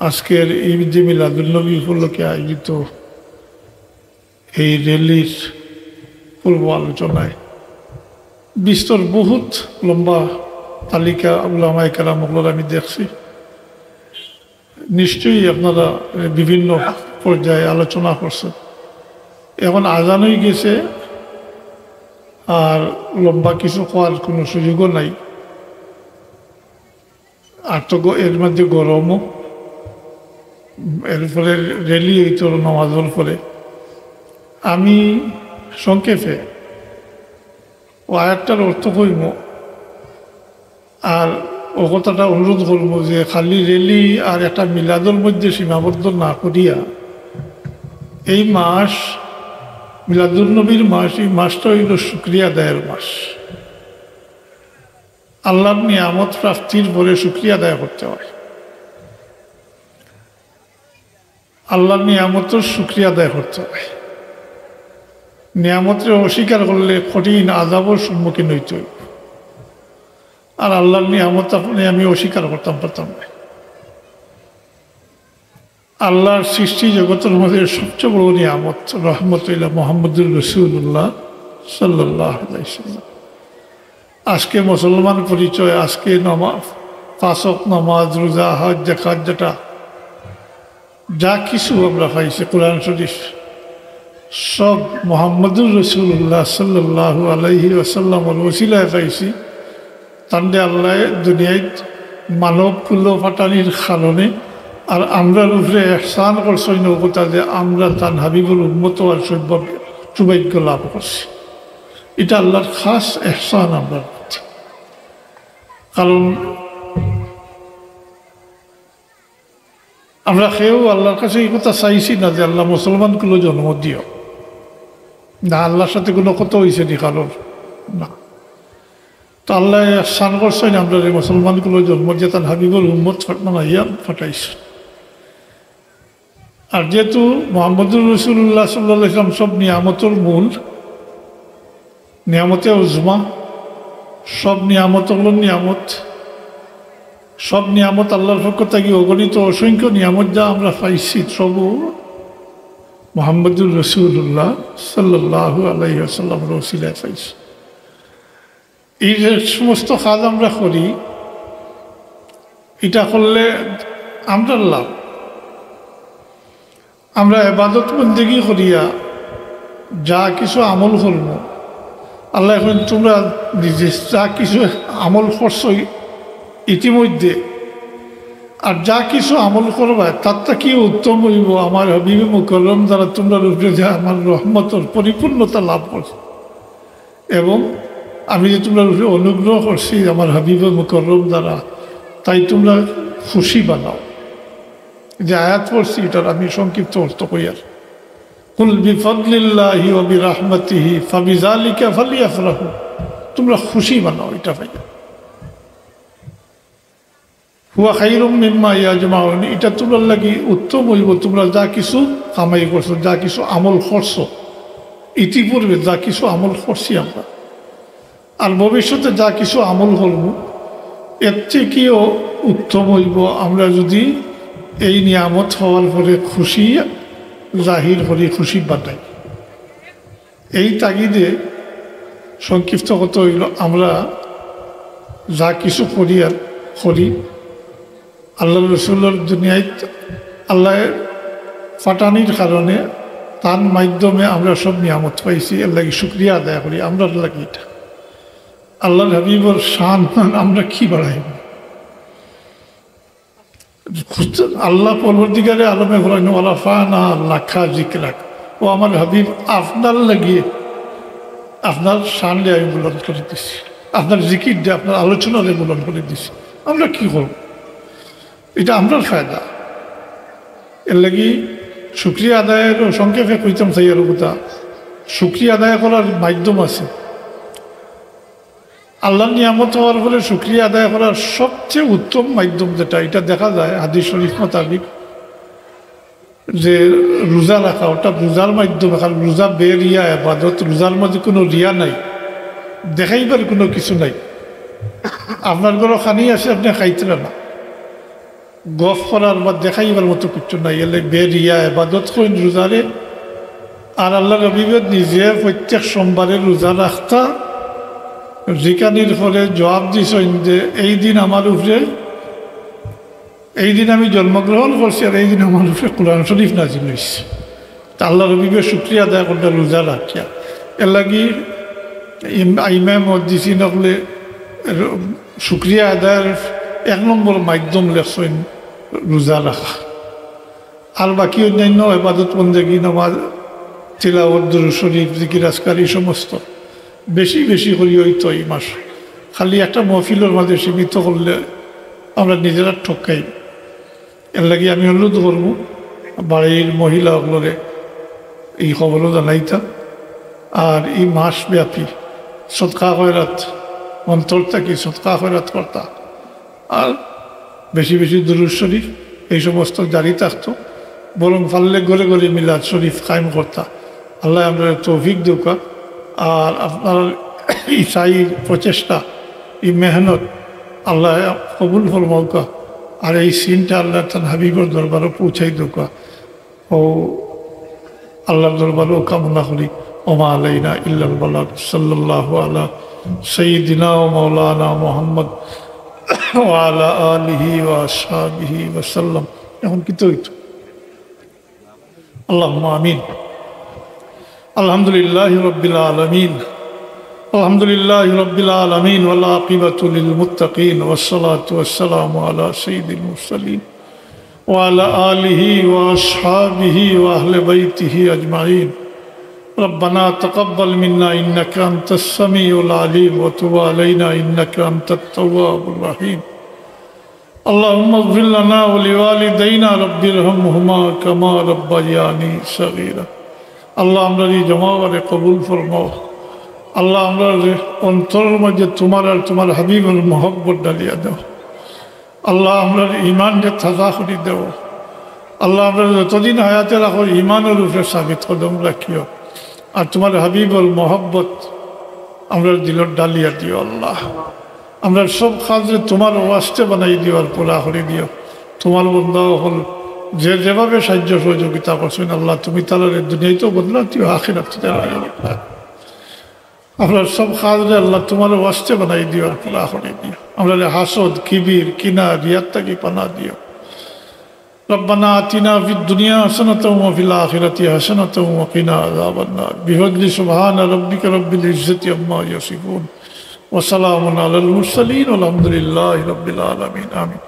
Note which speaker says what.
Speaker 1: আজকের ঈদ মিলাদুন্নবী উপলক্ষে আয়োজিত এই র্যালির পূর্ব আলোচনায় বিস্তর বহুত লম্বা তালিকা উলামায়ে কেরামগুলোর আমি দেখছি। নিশ্চয়ই আপনারা বিভিন্ন পর্যায়ে আলোচনা করছেন। এখন আজান হয়ে গেছে, আর লম্বা কিছু হওয়ার কোনো সুযোগও নাই। আর তো এর মধ্যে গরমও, এর ফলে র্যালি হইত নামাজের ফলে। আমি সংক্ষেপে ও আয়াতটার অর্থ কইম, আর ও কথাটা অনুরোধ করব যে খালি র্যালি আর একটা মিলাদের মধ্যে সীমাবদ্ধ না করিয়া এই মাস মিলাদুন্নবীর মাস, এই মাসটা হইল শুকরিয়া আদায়ের মাস। আল্লাহর নিয়ামত প্রাপ্তির পরে শুকরিয়া আদায় করতে হয়। আল্লাহর নিয়ামতের শুকরিয়া আদায় করতে হয়। নিয়ামতের অস্বীকার করলে কঠিন আযাবের সম্মুখীন হইতে হইব। আর আল্লাহর নিয়ামত আপনি আমি অস্বীকার করতাম পারতাম না। আল্লাহর সৃষ্টি জগতের মধ্যে সবচেয়ে বড় নিয়ামত রহমতুল্লাহ মুহাম্মদুর রাসূলুল্লাহ সাল্লাল্লাহু আলাইহি ওয়াসাল্লাম। আজকে মুসলমান পরিচয়, আজকে নামাজ, পাঁচ ওয়াক্ত নামাজ, রোজা, হজ, যাকাত, যেটা যা কিছু আমরা পাইছি কোরআন শরীফ, সব মুহাম্মদুর রাসূলুল্লাহ সাল্লাল্লাহু আলাইহি ওয়াসাল্লামের ওসিলায় পাইছি। তান্ডে আল্লাহ দুনিয়ায় মানব কুল ফাটানির কারণে আর আমরার উপরে এহসান করছেন নৌকতা যে আমরা তার হাবিবুল উম্মত আর সৌভাগ্য লাভ করছি। এটা আল্লাহর খাস এহসান আমরা করছি। কারণ আমরা কেউ আল্লাহর কাছে এই কথা চাইছি না যে আল্লাহ মুসলমানগুলো জন্ম দিও না, আল্লাহর সাথে কোনো কথা হয়েছে নি কারোর না। তো আল্লাহ এহসান করছেন আমরা এই মুসলমানগুলো জন্ম দিয়ে তার হাবিবুল উম্মত বানাইয়া ফাটাইছে। আর যেহেতু মুহাম্মদুর রাসূলুল্লাহ সাল্লাল্লাহু আলাইহি ওয়াসাল্লাম সব নিয়ামতের মূল, নিয়ামতে উজমা, সব নিয়ামত হল নিয়ামত, সব নিয়ামত আল্লাহর পক্ষ থেকে অগণিত অসংখ্য নিয়ামত যা আমরা পাইছি সব মুহাম্মদুর রাসূলুল্লাহ সাল্লাল্লাহু আলাইহি ওয়াসাল্লামের ওসিলায় পাইছি। এই যে সমস্ত কাজ আমরা করি, এটা করলে আমরা লাভ। আমরা ইবাদত বন্দেগী করিয়া যা কিছু আমল করব, আল্লাহ এখন তোমরা নিজে যা কিছু আমল করছো ইতিমধ্যে, আর যা কিছু আমল করবা তারটা কি উত্তম হইব আমার হাবিবে মুকাররম দ্বারা তোমরা রূপে যে আমার রহমতের পরিপূর্ণতা লাভ করছো, এবং আমি যে তোমরা রূপে অনুগ্রহ করছি আমার হাবিবে মুকাররম দ্বারা, তাই তোমরা খুশি বানাও। যে আয়াত পড়ছি এটার আমি সংক্ষিপ্ত অর্থ কইয়ার, কুল বিফাদলিল্লাহি ওয়া বিরহমাতিহি ফাবিযালিকা ফালিয়াফরাহু, তোমরা খুশি বানাও এটা পাইয়া। হুয়া খায়রুম মিম্মা ইয়াজমাউন, এটা তোমরা লাগি উত্তম হইব তোমরা যা কিছু কামাই করছো, যা কিছু আমল করছো ইতিপূর্বে, যা কিছু আমল করছি আমরা, আর ভবিষ্যতে যা কিছু আমল করব এর থেকেও উত্তম হইব আমরা যদি এই নিয়ামত হওয়ার পরে খুশি জাহির করি, খুশি বানাই। এই তাগিদে সংক্ষিপ্ত কথা হইল আমরা যা কিছু করি আল্লাহ রসুল্লার দুনিয়ায় আল্লাহ ফাটানির কারণে তার মাধ্যমে আমরা সব নিয়ামত পাইছি, এর লাগি শুকরিয়া আদায় করি। আমরা লাগি এটা আল্লাহর হাবিবর শান আমরা কি বাড়াইব। আল্লাহ পরবর্তীকালে আলমে বলেন ওয়ালাফানা লাখা জিকরাক, ও আমার হাবিব আপনার লাগিয়ে আপনার শান দিয়ে আমি বুলন্দ করে দিছি, আপনার জিকির দিয়ে আপনার আলোচনারে বুলন্দ করে দিছি। আমরা কি করব, এটা আমরার ফায়দা। এর লাগি শুকরিয়া আদায়ের সংক্ষেপে কইতাম চাইয়ার কথা, শুকরিয়া আদায় করার মাধ্যম আছে। আল্লাহ নিয়ামত হওয়ার ফলে শুকরিয়া আদায় করার সবচেয়ে উত্তম মাধ্যম যেটা, এটা দেখা যায় হাদিস শরীফ মোতাবিক, যে রোজা রাখা, ওটা রোজার মাধ্যমে। কারণ রোজা বেরিয়া ইবাদত, রোজার মধ্যে কোনো রিয়া নাই, দেখাইবার কোনো কিছু নাই। আপনার ঘরে খানি আছে, আপনি খাইতে না, গফ করার বা দেখাইবার মতো কিছু নাই। এলে বেরিয়া এবাদত করেন রোজারে। আর আল্লাহ রবিবেদ নিজে প্রত্যেক সোমবারে রোজা রাখতা জিকানির ফলে জবাব দিছেন যে এই দিন আমার উপরে, এই দিন আমি জন্মগ্রহণ করছি আর এই দিন আমার উপরে কোরআন শরীফ নাজিল হয়েছে। তা আল্লাহ রবিবের শুক্রিয়া আদায় করতে রোজা রাখিয়া। এর লাগি ইমাম মসজিদ নকলে শুক্রিয়া আদায়ের 1 নম্বর মাধ্যম লেখছেন রোজা রাখা। আর বাকি অন্যান্য ইবাদত বন্দেগী, নামাজ, তিলাওয়াত, দুরূদ শরীফ, জিকির আজকার এই সমস্ত বেশি বেশি করি হইতো এই মাস। খালি একটা মহফিলের মাঝে সীমিত করলে আমরা নিজেরা ঠকাই। এর লাগি আমি অনুরোধ করব বাড়ির মহিলাগুলোরে এই খবরও জানাইতাম। আর এই মাস ব্যাপী সদকা খয়রাত অন্তর থাকি সদকা খয়রাত করতা, আর বেশি বেশি দুরূদ শরীফ এই সমস্ত জারি থাকতো। বরং পারলে ঘরে ঘরে মিলাদ শরীফ কায়েম করতা। আল্লাহ আমরা তৌফিক দৌকা। আর আপনার ইসাই প্রচেষ্টা, এই মেহনত আল্লাহ কবুল ফরমাউকা। আর এই সিনটা আল্লাহ তার হাবিবর দরবারও পৌঁছাই দৌকা। ও আল্লাহর দরবারও কামনা করি। ওমা আলাইনা ইল্লাল বালাগ। সাল্লাল্লাহু আলা সাইয়্যিদিনা ওয়া মাওলানা মুহাম্মদ ওয়া আলা আলিহি ওয়া আসহাবিহি ওয়া সাল্লাম। এখন কি তো আল্লাহুম্মা আমিন। আলহামদুলিল্লাহি রাব্বিল আলামিন। আলহামদুলিল্লাহি রাব্বিল আলামিন ওয়াল আকিবাতু লিল মুত্তাকিন ওয়াস সালাতু ওয়াস সালামু আলা সাইয়্যিদিল মুরসালিন ওয়া আলা আলিহি ওয়া আসহাবিহি ওয়া আহলি বাইতিহি আজমাইন। ربنا تقبل منا إنك أنت السميع العليم وتب علينا إنك أنت التواب الرحيم. اللهم اغفر لنا ولوالدينا رب ارحمهما كما ربياني صغيرا. আল্লাহ আমরা এই জমাবারে কবুল ফরমাও। আল্লাহ আমরা অন্তরের মধ্যে তোমার আর তোমার হাবিবের মহব্বত ডালিয়া দাও। আল্লাহ আমরা ইমানকে থাকা করি দেও। আল্লাহ আমরা যতদিন হায়াতে রাখো ইমানের উপরে সাবিত কদম রাখিও। আর তোমার হাবিবর মহব্বত আমরা দিলর ডালিয়া দিও। আল্লাহ আমরা সব কাজে তোমার ওয়াস্তে বানাই দিও আর পুরা করে দিও। তোমার বন্ধা হল যে যেভাবে সাহায্য সহযোগিতা করছেন আল্লাহ তুমি তাদের দুনিয়াতেও বদলা দিও, আখিরাতে আমরা সব কাজে আল্লাহ তোমার ওয়াস্তে বানাই দিও আর পুরা করে দিও। আমরা হাসদ, কিবির, কিনা, রিয়াত থেকে পানা দিও। ربنا آتنا في الدنيا حسنة وفي الآخرة حسنة وقنا عذاب النار بفضل سبحان ربك رب العزة عما يصفون وسلام على المرسلين والحمد لله رب العالمين آمين.